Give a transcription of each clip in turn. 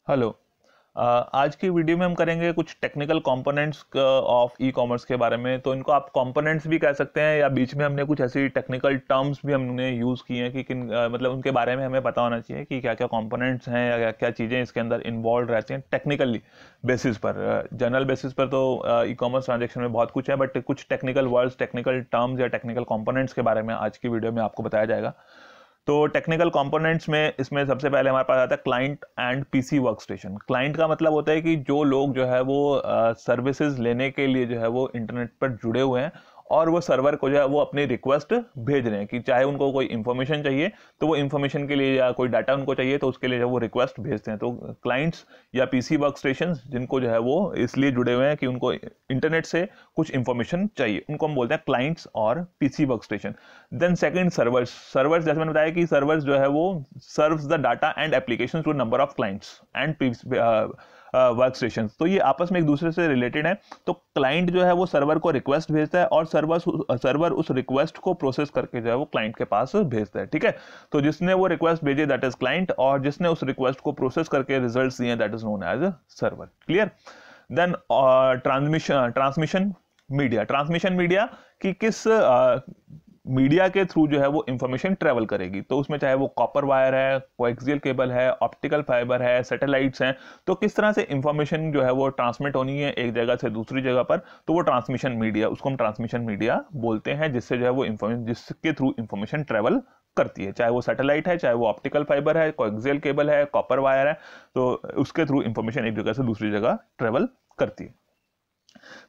Hello. आज की video में हम करेंगे कुछ technical components of e commerce के बारे में। तो इनको आप कंपोनेंट्स भी कह सकते हैं या बीच में हमने कुछ ऐसी टेक्निकल टर्म्स भी हमने यूज़ की हैं कि मतलब उनके बारे में हमें पता होना चाहिए कि क्या क्या कंपोनेंट्स हैं या क्या क्या चीज़ें इसके अंदर इन्वॉल्व रहती हैं टेक्निकली बेसिस पर। जनरल बेसिस पर तो ई कॉमर्स ट्रांजेक्शन में बहुत कुछ है, बट कुछ टेक्निकल वर्ड्स, टेक्निकल टर्म्स या टेक्निकल कंपोनेंट्स के बारे में आज की वीडियो में आपको बताया जाएगा। तो टेक्निकल कंपोनेंट्स में इसमें सबसे पहले हमारे पास आता है client and PC workstation. Client का मतलब होता है कि जो लोग जो है वो सर्विसेज लेने के लिए जो है वो इंटरनेट पर जुड़े हुए हैं और वो सर्वर को जो है वो अपनी रिक्वेस्ट भेज रहे हैं कि चाहे उनको कोई इन्फॉर्मेशन चाहिए तो वो इन्फॉर्मेशन के लिए या कोई डाटा उनको चाहिए तो उसके लिए जो वो रिक्वेस्ट भेजते हैं। तो क्लाइंट्स या पीसी वर्कस्टेशन जिनको जो है वो इसलिए जुड़े हुए हैं कि उनको इंटरनेट से कुछ इन्फॉर्मेशन चाहिए, उनको हम बोलते हैं क्लाइंट्स और PC workstation. Then second servers. Servers जैसे मैंने बताया कि सर्वर्स जो है वो serves the data and application to number of clients and work station. तो ये आपस में एक दूसरे से रिलेटेड है। तो क्लाइंट जो है वो सर्वर को रिक्वेस्ट भेजता है और सर्वर उस रिक्वेस्ट को प्रोसेस करके जो है वो क्लाइंट के पास भेजता है। ठीक है, तो जिसने वो रिक्वेस्ट भेजी दैट इज क्लाइंट और जिसने उस रिक्वेस्ट को प्रोसेस करके रिजल्ट्स दिए that is known as server. Clear. Then transmission media. Transmission media कि किस मीडिया के थ्रू जो है वो इंफॉर्मेशन ट्रेवल करेगी। तो उसमें चाहे वो कॉपर वायर है, कोएक्सियल केबल है, ऑप्टिकल फाइबर है, सैटेलाइट्स हैं, तो किस तरह से इंफॉर्मेशन जो है वो ट्रांसमिट होनी है एक जगह से दूसरी जगह पर, तो वो ट्रांसमिशन मीडिया, उसको हम ट्रांसमिशन मीडिया बोलते हैं, जिससे जो है वो इंफॉर्मेशन, जिसके थ्रू इंफॉर्मेशन ट्रेवल करती है, चाहे वो सैटेलाइट है, चाहे वो ऑप्टिकल फाइबर है, कोएक्सियल केबल है, कॉपर वायर है, तो उसके थ्रू इंफॉर्मेशन एक जगह से दूसरी जगह ट्रेवल करती है।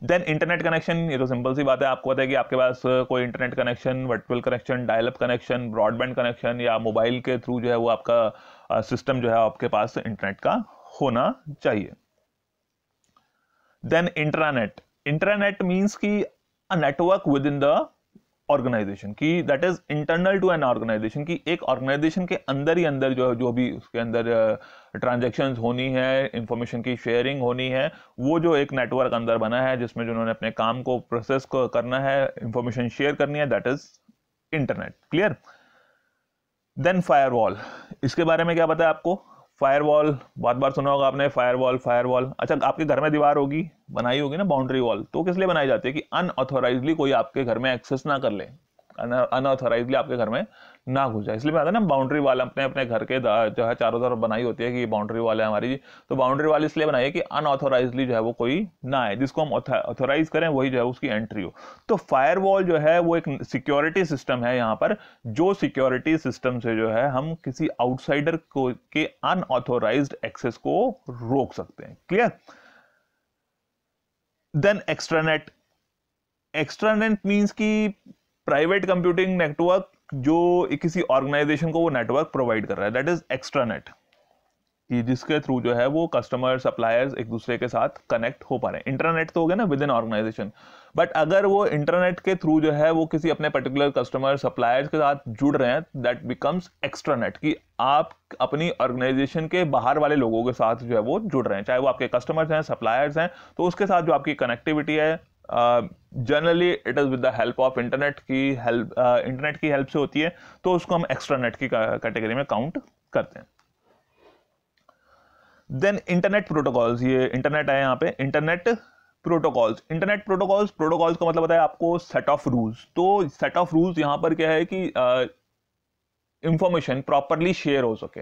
Then internet connection. ये तो सिंपल सी बात है, आपको पता है कि आपके पास कोई internet connection, virtual connection, dial up connection, broadband connection या मोबाइल के थ्रू जो है वो आपका सिस्टम जो है आपके पास इंटरनेट का होना चाहिए। Then intranet. इंट्रानेट मीन्स की a network within the organization की, that is internal to an organization की, एक ऑर्गेनाइजेशन के अंदर ही अंदर जो भी उसके अंदर ट्रांजैक्शंस होनी है, इंफॉर्मेशन की शेयरिंग होनी है, वो जो एक नेटवर्क अंदर बना है जिसमें जिन्होंने अपने काम को प्रोसेस को करना है, इंफॉर्मेशन शेयर करनी है, that is internet. Clear. Then firewall. इसके बारे में क्या पता है आपको? फायरवॉल बहुत बार सुना होगा आपने, फायरवॉल फायरवॉल। अच्छा, आपके घर में दीवार होगी, बनाई होगी ना बाउंड्री वॉल, तो किस लिए बनाई जाती है? कि अनऑथोराइजली कोई आपके घर में एक्सेस ना कर ले, अनऑथोराइजली आपके घर में ना घुस जाए, इसलिए मैं आता है ना बाउंड्री वाल अपने अपने घर के जो है चारों तरफ बनाई होती है कि बाउंड्री वाल है हमारी। तो बाउंड्री वाल इसलिए बनाई है कि अनऑथोराइजली जो है वो कोई ना आए, जिसको हम ऑथोराइज करें वही जो है उसकी एंट्री हो। तो फायरवॉल जो है वो एक सिक्योरिटी सिस्टम है यहाँ पर, जो सिक्योरिटी सिस्टम से जो है हम किसी आउटसाइडर को के अनऑथोराइज्ड एक्सेस को रोक सकते हैं। Clear. Then extranet. Extranet means की प्राइवेट कंप्यूटिंग नेटवर्क जो किसी ऑर्गेनाइजेशन को वो नेटवर्क प्रोवाइड कर रहा है, दैट इज एक्स्ट्रानेट, कि जिसके थ्रू जो है वो कस्टमर सप्लायर्स एक दूसरे के साथ कनेक्ट हो पा रहे हैं। इंटरनेट तो हो गया ना विद इन ऑर्गेनाइजेशन, बट अगर वो इंटरनेट के थ्रू जो है वो किसी अपने पर्टिकुलर कस्टमर सप्लायर्स के साथ जुड़ रहे हैं, दैट बिकम्स एक्स्ट्रानेट, कि आप अपनी ऑर्गेनाइजेशन के बाहर वाले लोगों के साथ जो है वो जुड़ रहे हैं, चाहे वो आपके कस्टमर्स हैं, सप्लायर्स हैं, तो उसके साथ जो आपकी कनेक्टिविटी है generally it is with the help of internet की हेल्प से होती है, तो उसको हम एक्स्ट्रानेट की कैटेगरी में काउंट करते हैं। Then internet protocols. ये इंटरनेट है यहाँ पे, internet protocols. Internet protocols, protocols का मतलब होता है आपको सेट ऑफ रूल्स। तो सेट ऑफ रूल्स यहाँ पर क्या है कि इंफॉर्मेशन प्रॉपरली शेयर हो सके,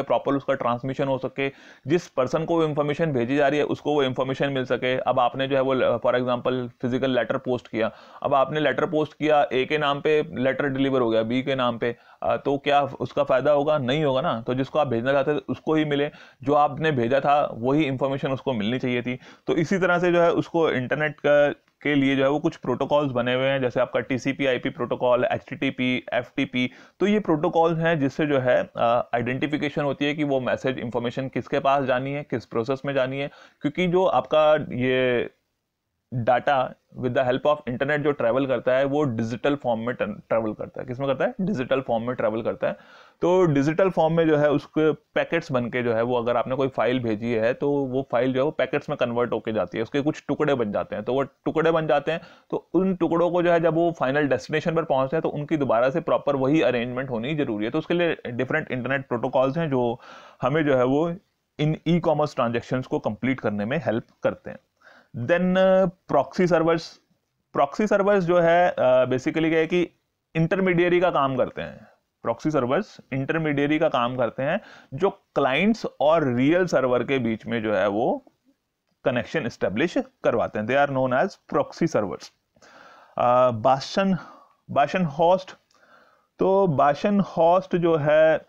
प्रॉपर उसका ट्रांसमिशन हो सके, जिस पर्सन को वो इंफॉर्मेशन भेजी जा रही है उसको वो इंफॉर्मेशन मिल सके। अब आपने जो है वो for example physical letter post किया, अब आपने लेटर पोस्ट किया, ए के नाम पे लेटर डिलीवर हो गया बी के नाम पे, तो क्या उसका फायदा होगा? नहीं होगा ना। तो जिसको आप भेजना चाहते थे उसको ही मिले, जो आपने भेजा था वही इंफॉर्मेशन उसको मिलनी चाहिए थी। तो इसी तरह से जो है उसको इंटरनेट के लिए जो है वो कुछ प्रोटोकॉल्स बने हुए हैं, जैसे आपका TCP IP protocol, HTTP, FTP. तो ये प्रोटोकॉल्स हैं जिससे जो है आइडेंटिफिकेशन होती है कि वो मैसेज इंफॉर्मेशन किसके पास जानी है, किस प्रोसेस में जानी है, क्योंकि जो आपका ये data with the help of internet जो ट्रैवल करता है वो डिजिटल फॉर्म में ट्रैवल करता है। किसमें करता है? डिजिटल फॉर्म में ट्रैवल करता है। तो डिजिटल फॉर्म में जो है उसके पैकेट्स बन के जो है वो, अगर आपने कोई फाइल भेजी है तो वो फाइल जो है वो पैकेट्स में कन्वर्ट होके जाती है, उसके कुछ टुकड़े बन जाते हैं। तो वो टुकड़े बन जाते हैं, तो उन टुकड़ों को जो है जब वो फाइनल डेस्टिनेशन पर पहुंचते हैं तो उनकी दोबारा से प्रॉपर वही अरेंजमेंट होनी जरूरी है। तो उसके लिए डिफरेंट इंटरनेट प्रोटोकॉल्स हैं जो हमें जो है वो इन ई कॉमर्स ट्रांजेक्शन्स को कंप्लीट करने में हेल्प करते हैं। देन प्रॉक्सी सर्वर्स जो है बेसिकली क्या है कि इंटरमीडियरी का काम करते हैं। प्रॉक्सी सर्वर्स इंटरमीडियरी का काम करते हैं जो क्लाइंट्स और रियल सर्वर के बीच में जो है वो कनेक्शन एस्टेब्लिश करवाते हैं। They are known as proxy servers. Bastion host, तो बाशन होस्ट जो है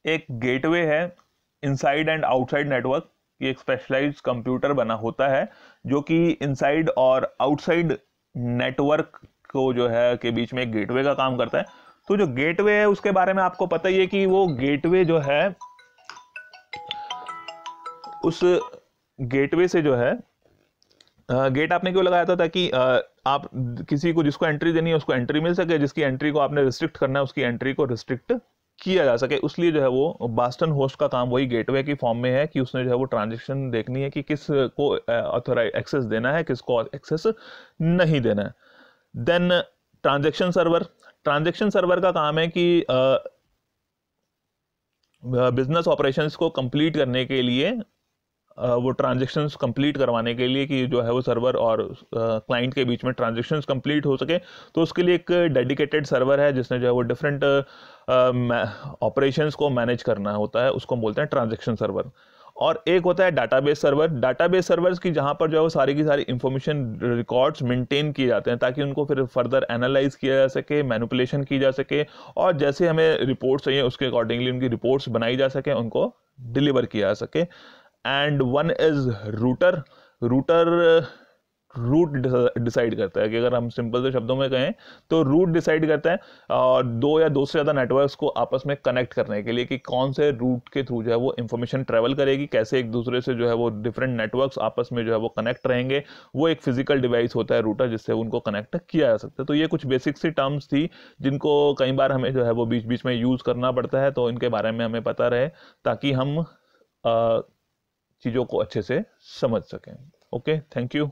एक गेटवे है इनसाइड एंड आउटसाइड नेटवर्क। ये एक स्पेशलाइज्ड कंप्यूटर बना होता है जो कि इनसाइड और आउटसाइड नेटवर्क को जो है के बीच में एक गेटवे का काम करता है। तो जो गेटवे है उसके बारे में आपको पता ही है कि वो गेटवे जो है, उस गेटवे से जो है गेट आपने क्यों लगाया था, ताकि आप किसी को जिसको एंट्री देनी है उसको एंट्री मिल सके, जिसकी एंट्री को आपने रिस्ट्रिक्ट करना है उसकी एंट्री को रिस्ट्रिक्ट किया जा सके। उसलिए जो है वो बास्टन होस्ट का काम वही गेटवे की फॉर्म में है कि उसने जो है वो ट्रांजेक्शन देखनी है कि किस को ऑथोराइज एक्सेस देना है, किसको एक्सेस नहीं देना है। देन ट्रांजेक्शन सर्वर का काम है कि बिजनेस ऑपरेशंस को कंप्लीट करने के लिए, वो ट्रांजेक्शन्स कंप्लीट करवाने के लिए कि जो है वो सर्वर और क्लाइंट के बीच में ट्रांजेक्शन्स कंप्लीट हो सके, तो उसके लिए एक डेडिकेटेड सर्वर है जिसने जो है वो डिफरेंट ऑपरेशंस को मैनेज करना होता है, उसको बोलते हैं ट्रांजेक्शन सर्वर। और एक होता है डाटाबेस सर्वर्स की, जहां पर जो है वो सारी की सारी इंफॉर्मेशन रिकॉर्ड्स मेंटेन किए जाते हैं ताकि उनको फिर फर्दर एनालाइज किया जा सके, मैनिपुलेशन की जा सके, और जैसे हमें रिपोर्ट्स चाहिए उसके अकॉर्डिंगली उनकी रिपोर्ट्स बनाई जा सके, उनको डिलीवर किया जा सके। And one is router route decide करता है कि अगर हम सिंपल से शब्दों में कहें तो रूट डिसाइड करता है और दो या दो से ज़्यादा नेटवर्क्स को आपस में कनेक्ट करने के लिए कि कौन से रूट के थ्रू जो है वो इंफॉर्मेशन ट्रेवल करेगी, कैसे एक दूसरे से जो है वो डिफरेंट नेटवर्क्स आपस में जो है वो कनेक्ट रहेंगे। वो एक फिजिकल डिवाइस होता है रूटर जिससे उनको कनेक्ट किया जा सकता है। तो ये कुछ बेसिक सी टर्म्स थी जिनको कई बार हमें जो है वो बीच बीच में यूज़ करना पड़ता है, तो इनके बारे में हमें पता रहे ताकि हम चीज़ों को अच्छे से समझ सकें। Okay, thank you.